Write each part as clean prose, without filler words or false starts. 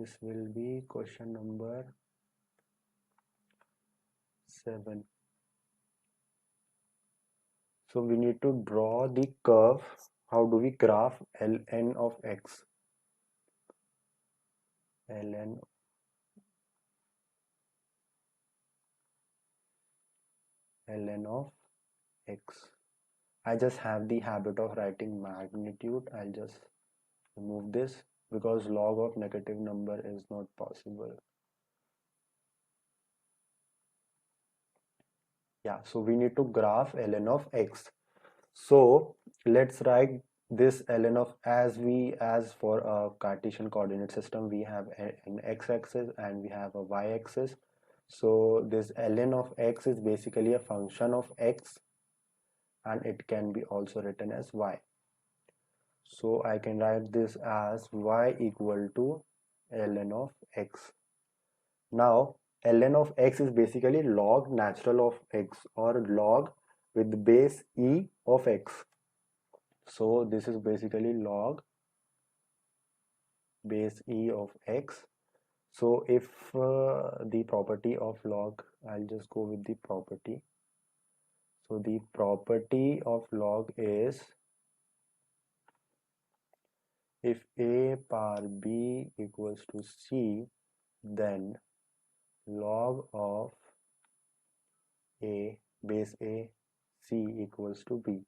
this will be question number 7. So we need to draw the curve. How do we graph ln of x? ln of x. I just have the habit of writing magnitude. I'll just remove this because log of negative number is not possible. Yeah, so we need to graph ln of x. So let's write this ln of, as for a Cartesian coordinate system, we have an x-axis and we have a y-axis. So this ln of x is basically a function of x, and it can be also written as y. So I can write this as y equal to ln of x. Now ln of x is basically log natural of x, or log with base e of x. So this is basically log base e of x. So if the property of log, I'll just go with the property. So the property of log is, if a power b equals to c, then log of a base a c equals to b.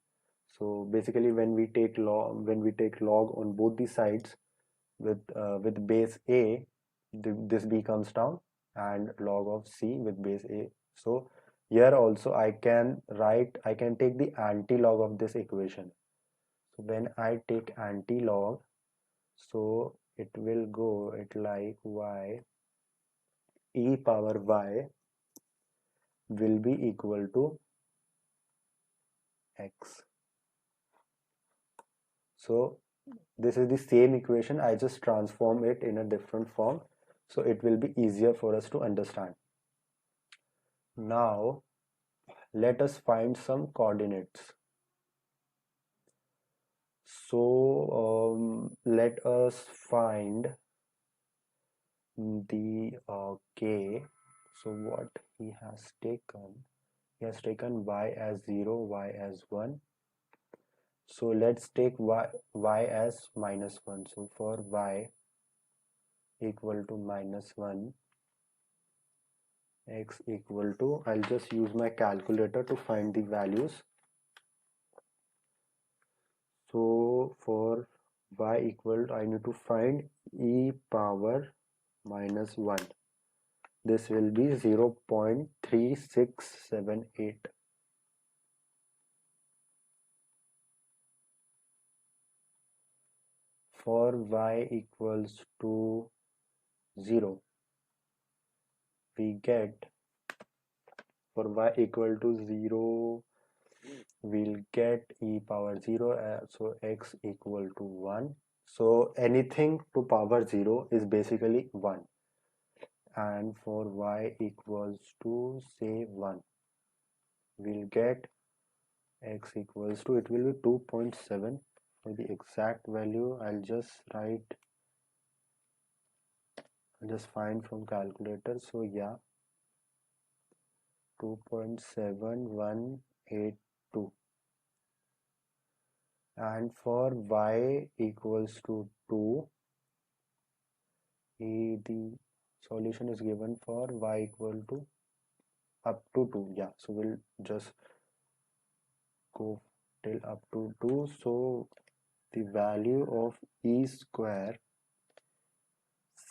So basically when we take log on both the sides with base a, this b comes down, and log of c with base a. So here also I can take the anti-log of this equation. So when I take anti-log, so it will go like y e power y will be equal to x. So this is the same equation, I just transform it in a different form, so it will be easier for us to understand. Now let us find some coordinates. So let us find the k. So what he has taken y as 0, y as 1. So let's take y as -1. So for y equal to -1, x equal to, I'll just use my calculator to find the values. So for y equal, I need to find e power -1. This will be 0.3678. For y equals to 0, we get, for y equal to 0, we'll get e power 0, so x equal to 1. So anything to power 0 is basically 1. And for y equals to say 1, we'll get x equals to, it will be 2.7. For the exact value, I'll just find from calculator. So yeah, 2.7182. And for y equals to 2, the solution is given for y equal to up to 2. Yeah, so we'll just go till up to 2. So the value of e square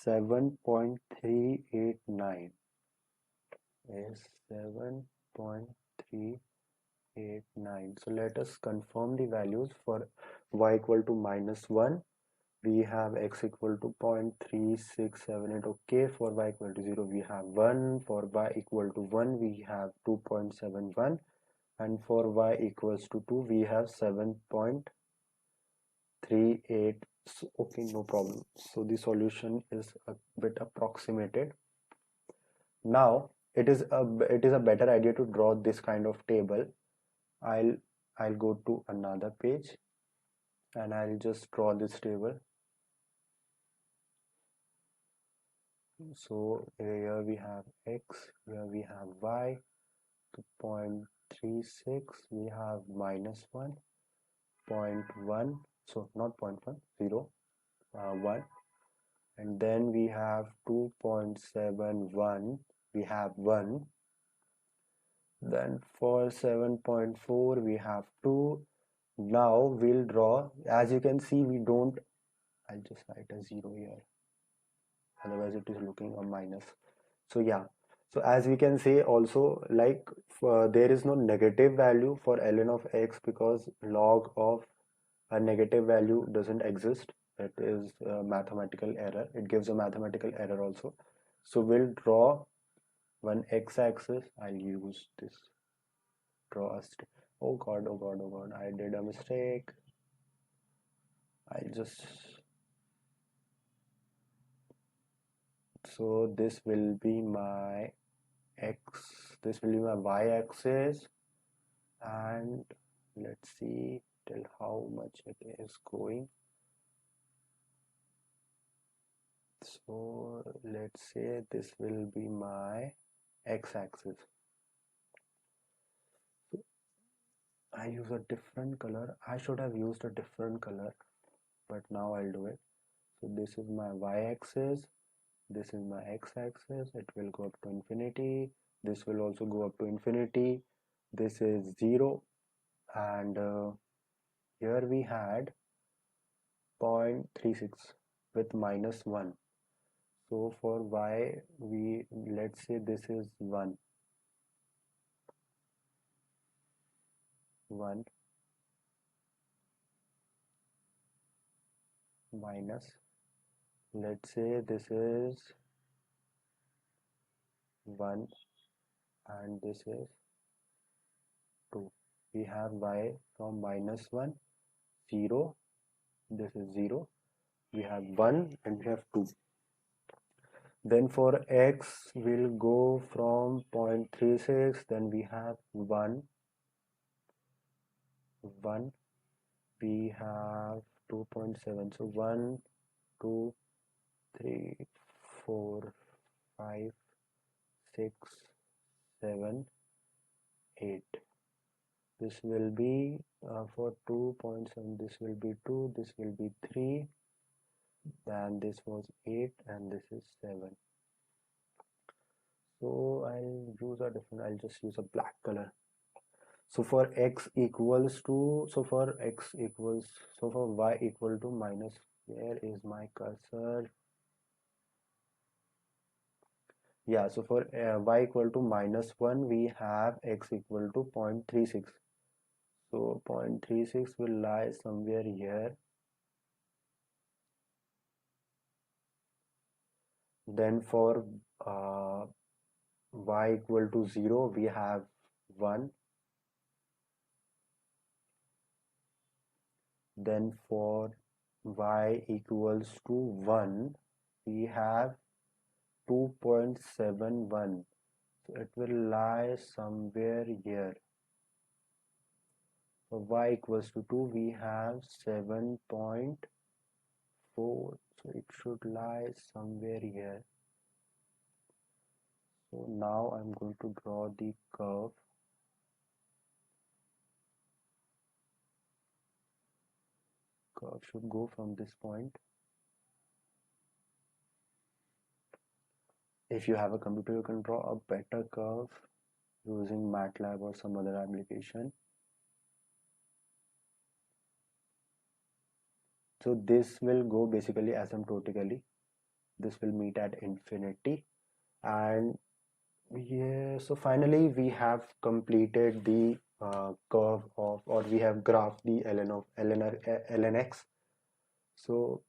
7.389 is 7.389. So let us confirm the values. For y equal to -1, we have x equal to 0.3678. okay. For y equal to 0, we have 1. For y equal to 1, we have 2.71. And for y equals to 2, we have 7.38. Okay, no problem. So the solution is a bit approximated. Now it is a better idea to draw this kind of table. I'll go to another page and I'll just draw this table. So here we have x, here we have y. To 0.36 we have -1, 0.1, so not 0.1, 0, 1, and then we have 2.71, we have 1. Then for 7.4 we have 2. Now we'll draw, as you can see, we don't, I'll just write a 0 here, otherwise it is looking a minus. So yeah, so as we can say also, like there is no negative value for ln of x because log of a negative value doesn't exist. It is a mathematical error. It gives a mathematical error also. So we'll draw one x-axis. I'll use this draw a oh god, oh god, oh god, I did a mistake. I'll just, so this will be my x, this will be my y-axis, and let's see till how much it is going. So let's say this will be my x-axis. I use a different color. I should have used a different color, but now I'll do it. So this is my y-axis, this is my x-axis. It will go up to infinity. This will also go up to infinity. This is 0, and here we had 0.36 with -1. So for y, we, let's say this is 1, 1 minus, let's say this is 1 and this is 2. We have y from -1, 0, this is 0, we have 1 and we have 2. Then for x we'll go from 0.36, then we have 1, 1, we have 2.7, so 1, 2, 3, 4, 5, 6, 7, 8. This will be for 2.7, this will be 2, this will be 3, then this was 8 and this is 7. So I'll just use a black color. So for x equals to, so for y equal to minus, where is my cursor? Yeah, so for y equal to -1, we have x equal to 0.36. So 0.36 will lie somewhere here. Then for y equal to 0, we have 1. Then for y equals to 1, we have 2.71. So it will lie somewhere here. For y equals to 2, we have 7.4. So it should lie somewhere here. So now I'm going to draw the curve. Curve should go from this point. If you have a computer, you can draw a better curve using MATLAB or some other application. So this will go basically asymptotically. This will meet at infinity, and yeah, so finally we have completed the curve of, or we have graphed the ln x. So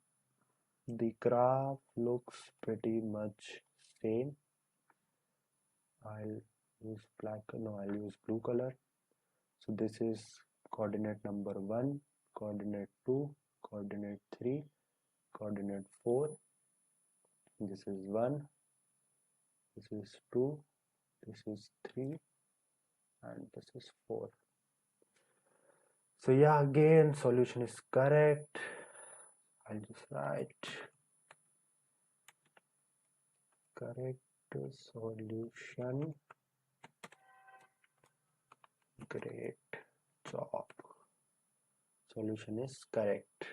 the graph looks pretty much same. I'll use I'll use blue color. So this is coordinate number 1, coordinate 2, coordinate 3, coordinate 4. This is 1, this is 2, this is 3, and this is 4. So yeah, again solution is correct. I'll just write correct solution. Great job. Solution is correct.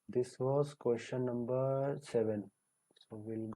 This was question number 7. So we'll